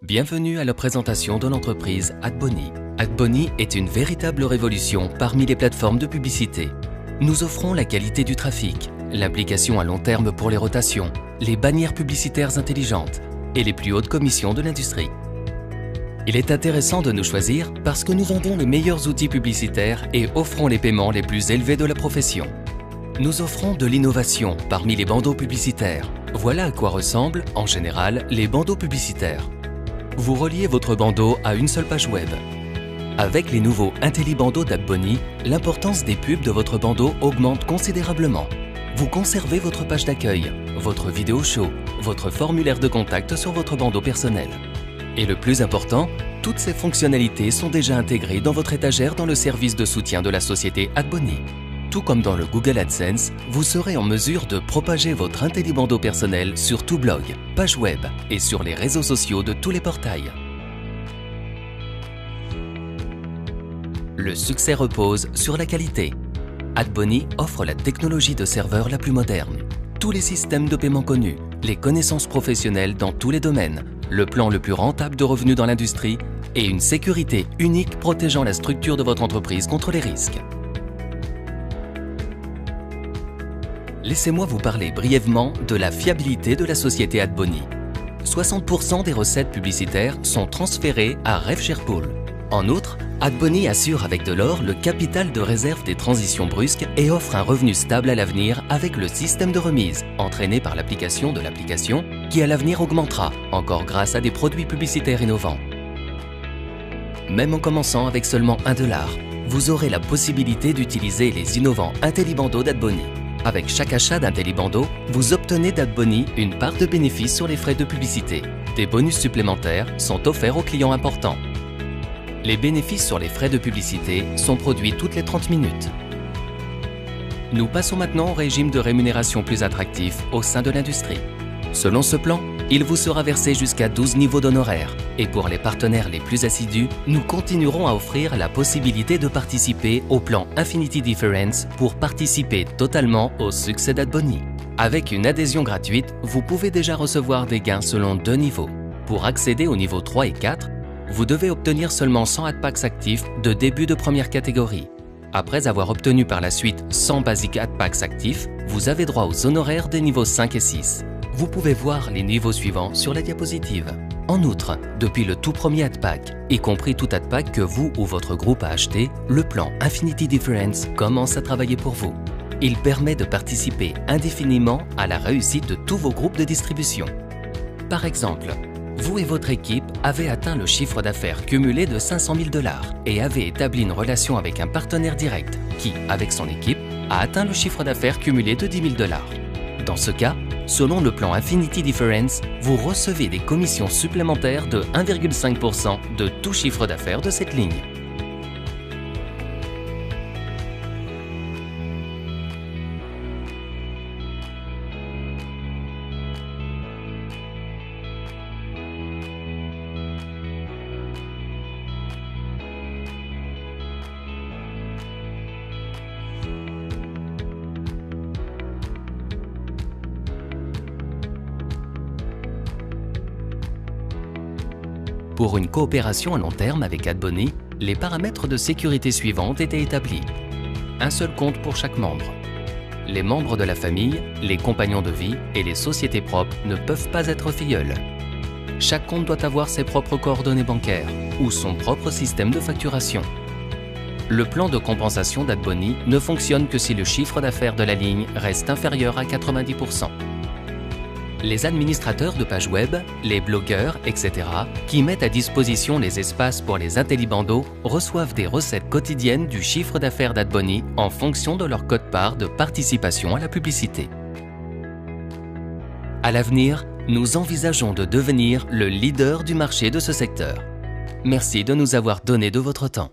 Bienvenue à la présentation de l'entreprise AdBonny. AdBonny est une véritable révolution parmi les plateformes de publicité. Nous offrons la qualité du trafic, l'implication à long terme pour les rotations, les bannières publicitaires intelligentes et les plus hautes commissions de l'industrie. Il est intéressant de nous choisir parce que nous vendons les meilleurs outils publicitaires et offrons les paiements les plus élevés de la profession. Nous offrons de l'innovation parmi les bandeaux publicitaires. Voilà à quoi ressemblent, en général, les bandeaux publicitaires. Vous reliez votre bandeau à une seule page web. Avec les nouveaux IntelliBandeaux d'AdBonny, l'importance des pubs de votre bandeau augmente considérablement. Vous conservez votre page d'accueil, votre vidéo show, votre formulaire de contact sur votre bandeau personnel. Et le plus important, toutes ces fonctionnalités sont déjà intégrées dans votre étagère dans le service de soutien de la société AdBonny. Tout comme dans le Google AdSense, vous serez en mesure de propager votre IntelliBandeau personnel sur tout blog, page web et sur les réseaux sociaux de tous les portails. Le succès repose sur la qualité. AdBonny offre la technologie de serveur la plus moderne, tous les systèmes de paiement connus, les connaissances professionnelles dans tous les domaines, le plan le plus rentable de revenus dans l'industrie et une sécurité unique protégeant la structure de votre entreprise contre les risques. Laissez-moi vous parler brièvement de la fiabilité de la société AdBonny. 60% des recettes publicitaires sont transférées à RevSharePool. En outre, AdBonny assure avec de l'or le capital de réserve des transitions brusques et offre un revenu stable à l'avenir avec le système de remise, entraîné par l'application de l'application, qui à l'avenir augmentera, encore grâce à des produits publicitaires innovants. Même en commençant avec seulement $1, vous aurez la possibilité d'utiliser les innovants IntelliBandeaux d'AdBonny. Avec chaque achat d'IntelliBandeau, vous obtenez d'AdBonny une part de bénéfice sur les frais de publicité. Des bonus supplémentaires sont offerts aux clients importants. Les bénéfices sur les frais de publicité sont produits toutes les 30 minutes. Nous passons maintenant au régime de rémunération plus attractif au sein de l'industrie. Selon ce plan, il vous sera versé jusqu'à 12 niveaux d'honoraires. Et pour les partenaires les plus assidus, nous continuerons à offrir la possibilité de participer au plan Infinity Difference pour participer totalement au succès d'AdBonny. Avec une adhésion gratuite, vous pouvez déjà recevoir des gains selon 2 niveaux. Pour accéder aux niveaux 3 et 4, vous devez obtenir seulement 100 AdPacks actifs de début de première catégorie. Après avoir obtenu par la suite 100 Basic AdPacks actifs, vous avez droit aux honoraires des niveaux 5 et 6. Vous pouvez voir les niveaux suivants sur la diapositive. En outre, depuis le tout premier AdPack, y compris tout AdPack que vous ou votre groupe a acheté, le plan Infinity Difference commence à travailler pour vous. Il permet de participer indéfiniment à la réussite de tous vos groupes de distribution. Par exemple, vous et votre équipe avez atteint le chiffre d'affaires cumulé de $500 000 et avez établi une relation avec un partenaire direct qui, avec son équipe, a atteint le chiffre d'affaires cumulé de $10 000. Dans ce cas, selon le plan Infinity Difference, vous recevez des commissions supplémentaires de 1,5% de tout chiffre d'affaires de cette ligne. Pour une coopération à long terme avec AdBonny, les paramètres de sécurité suivants étaient établis. Un seul compte pour chaque membre. Les membres de la famille, les compagnons de vie et les sociétés propres ne peuvent pas être filleuls. Chaque compte doit avoir ses propres coordonnées bancaires ou son propre système de facturation. Le plan de compensation d'AdBonny ne fonctionne que si le chiffre d'affaires de la ligne reste inférieur à 90%. Les administrateurs de pages web, les blogueurs, etc., qui mettent à disposition les espaces pour les IntelliBandeaux reçoivent des recettes quotidiennes du chiffre d'affaires d'AdBonny en fonction de leur quote-part de participation à la publicité. À l'avenir, nous envisageons de devenir le leader du marché de ce secteur. Merci de nous avoir donné de votre temps.